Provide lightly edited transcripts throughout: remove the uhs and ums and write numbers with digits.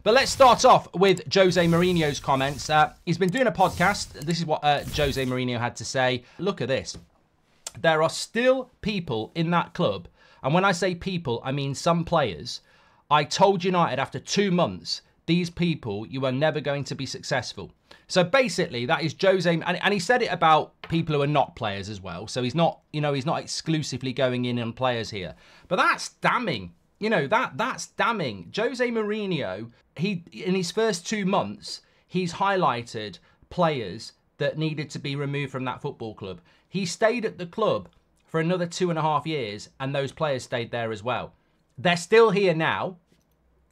But let's start off with Jose Mourinho's comments. He's been doing a podcast. This is what Jose Mourinho had to say. Look at this. There are still people in that club, and when I say people, I mean some players. I told United after 2 months, these people, you are never going to be successful. So basically, that is Jose, and he said it about people who are not players as well. So he's not, he's not exclusively going in on players here. But that's damning. That's damning. Jose Mourinho, in his first 2 months, he's highlighted players that needed to be removed from that football club. He stayed at the club for another 2.5 years, and those players stayed there as well. They're still here now.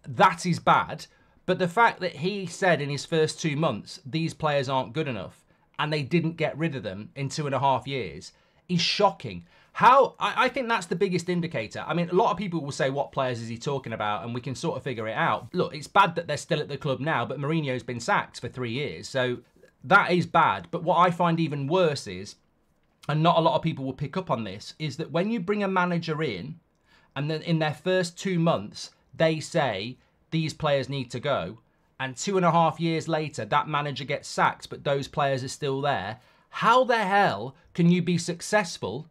That is bad. But the fact that he said in his first 2 months, these players aren't good enough, and they didn't get rid of them in 2.5 years, is shocking. I think that's the biggest indicator. I mean, a lot of people will say, what players is he talking about? And we can sort of figure it out. Look, it's bad that they're still at the club now, but Mourinho's been sacked for 3 years. So that is bad. But what I find even worse is, and not a lot of people will pick up on this, is that when you bring a manager in, and then in their first 2 months, they say these players need to go, and 2.5 years later, that manager gets sacked, but those players are still there. How the hell can you be successful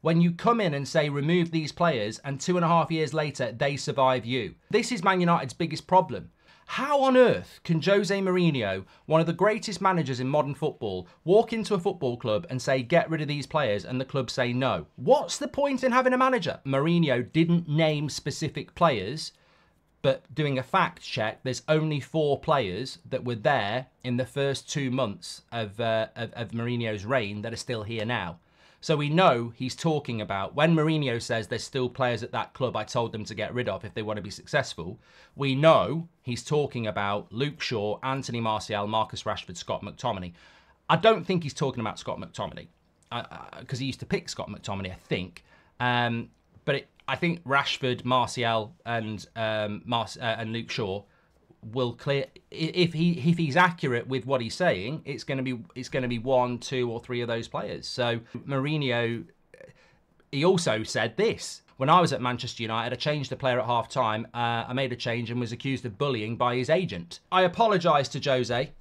when you come in and say remove these players, and 2.5 years later, they survive you? This is Man United's biggest problem. How on earth can Jose Mourinho, one of the greatest managers in modern football, walk into a football club and say, get rid of these players, and the club say no? What's the point in having a manager? Mourinho didn't name specific players, but doing a fact check, there's only 4 players that were there in the first 2 months of Mourinho's reign that are still here now. So we know he's talking about, when Mourinho says there's still players at that club I told them to get rid of if they want to be successful, we know he's talking about Luke Shaw, Anthony Martial, Marcus Rashford, Scott McTominay. I don't think he's talking about Scott McTominay, because he used to pick Scott McTominay, I think. I think Rashford, Martial, and Luke Shaw will clear. If he's accurate with what he's saying, it's going to be 1, 2, or 3 of those players. So Mourinho, he also said this: when I was at Manchester United, I changed a player at half time. I made a change and was accused of bullying by his agent. I apologise to Jose.